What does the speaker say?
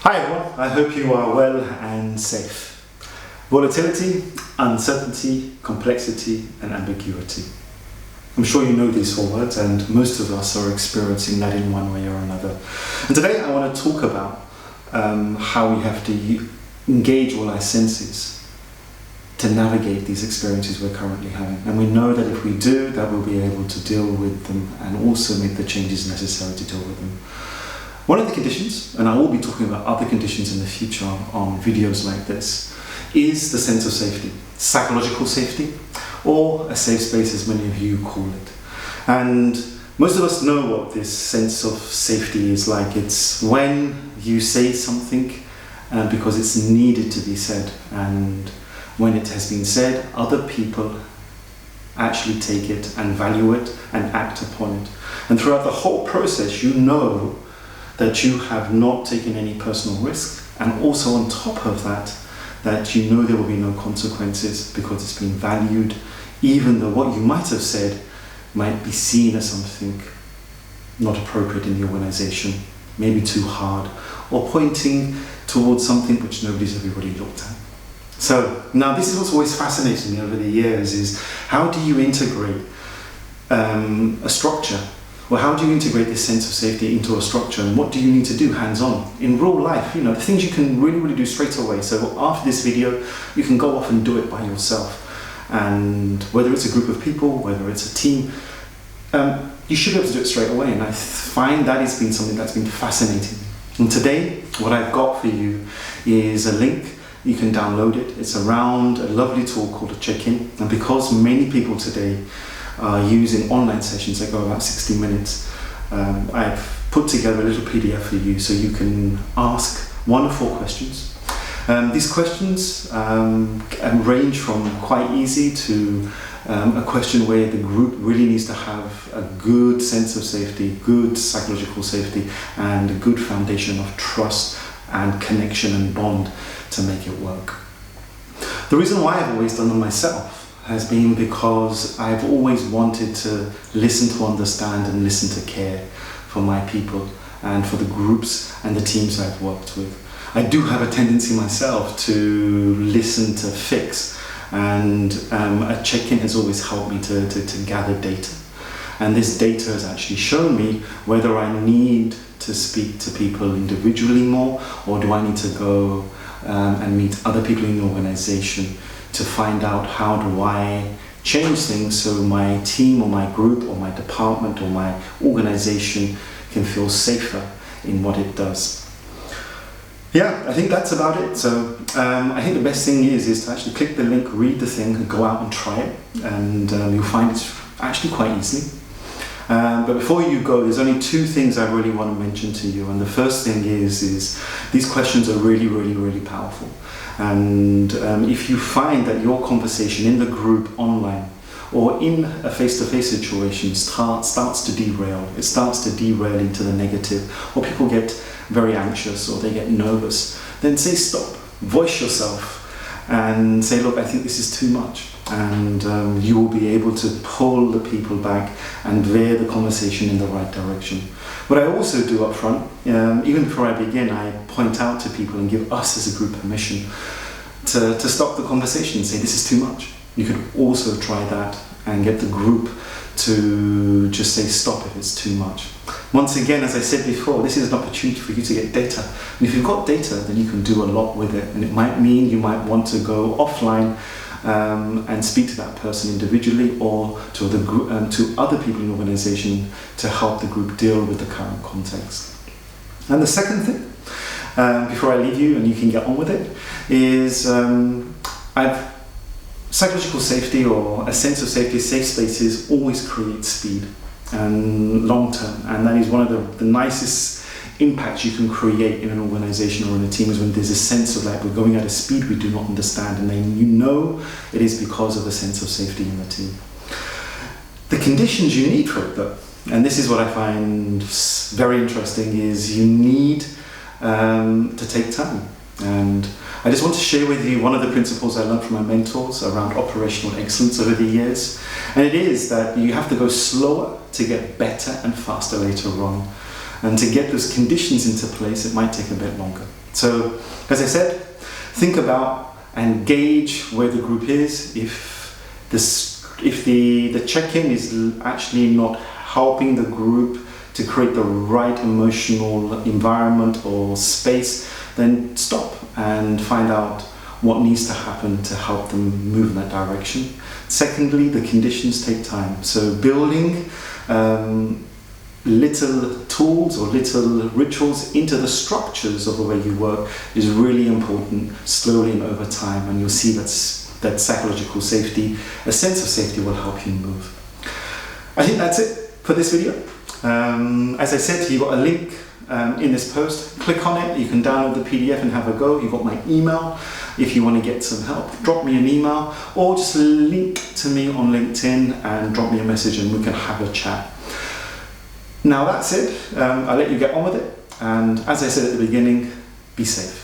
Hi everyone, I hope you are well and safe. Volatility, uncertainty, complexity and ambiguity. I'm sure you know these four words and most of us are experiencing that in one way or another. And today I want to talk about how we have to engage all our senses to navigate these experiences we're currently having. And we know that if we do, that we'll be able to deal with them and also make the changes necessary to deal with them. One of the conditions, and I will be talking about other conditions in the future on videos like this, is the sense of safety, psychological safety, or a safe space as many of you call it. And most of us know what this sense of safety is like. It's when you say something because it's needed to be said, and when it has been said, other people actually take it and value it and act upon it. And throughout the whole process, you know that you have not taken any personal risk, and also on top of that, that you know there will be no consequences because it's been valued, even though what you might have said might be seen as something not appropriate in the organization, maybe too hard, or pointing towards something which nobody's ever really looked at. So now this is what's always fascinated me over the years, is how do you integrate a structure? Well, how do you integrate this sense of safety into a structure, and what do you need to do hands-on in real life? You know, the things you can really do straight away. So after this video, you can go off and do it by yourself. And whether it's a group of people, whether it's a team, you should be able to do it straight away. And I find that has been something that's been fascinating. And today, what I've got for you is a link. You can download it. It's around a lovely tool called a check-in. And because many people today are using online sessions that go about 60 minutes. I've put together a little PDF for you so you can ask 1 of 4 questions. These questions range from quite easy to a question where the group really needs to have a good sense of safety, good psychological safety, and a good foundation of trust and connection and bond to make it work. The reason why I've always done them myself has been because I've always wanted to listen to understand and listen to care for my people and for the groups and the teams I've worked with. I do have a tendency myself to listen to fix, and a check-in has always helped me to gather data. And this data has actually shown me whether I need to speak to people individually more, or do I need to go and meet other people in the organization to find out how do I change things so my team or my group or my department or my organization can feel safer in what it does. Yeah, I think that's about it. So I think the best thing is to actually click the link, read the thing, and go out and try it, and you'll find it's actually quite easy. But before you go, there's only 2 things I really want to mention to you. And the first thing is these questions are really powerful. And if you find that your conversation in the group online or in a face-to-face situation starts to derail, it starts to derail into the negative, or people get very anxious or they get nervous, then say stop, voice yourself and say, look, I think this is too much. And you will be able to pull the people back and veer the conversation in the right direction. What I also do up front, even before I begin, I point out to people and give us as a group permission to stop the conversation and say, this is too much. You could also try that and get the group to just say stop if it's too much. Once again, as I said before, this is an opportunity for you to get data. And if you've got data, then you can do a lot with it. And it might mean you might want to go offline and speak to that person individually, or to other people in the organization to help the group deal with the current context. And the second thing, before I leave you and you can get on with it, is psychological safety, or a sense of safety, safe spaces always create speed and long term. And that is one of the nicest impacts you can create in an organization or in a team, is when there's a sense of like we're going at a speed we do not understand, and then you know it is because of a sense of safety in the team. The conditions you need for it though, and this is what I find very interesting, is you need to take time. And I just want to share with you one of the principles I learned from my mentors around operational excellence over the years. And it is that you have to go slower to get better and faster later on. And to get those conditions into place, it might take a bit longer. So, as I said, think about and gauge where the group is. If the check-in is actually not helping the group to create the right emotional environment or space, then stop and find out what needs to happen to help them move in that direction. Secondly, the conditions take time. So building little tools or little rituals into the structures of the way you work is really important, slowly and over time, and you'll see that psychological safety, a sense of safety, will help you move. I think that's it for this video. As I said, you've got a link in this post. Click on it, you can download the PDF and have a go. You've got my email if you want to get some help. Drop me an email or just link to me on LinkedIn and drop me a message and we can have a chat. Now that's it. I'll let you get on with it. And as I said at the beginning, be safe.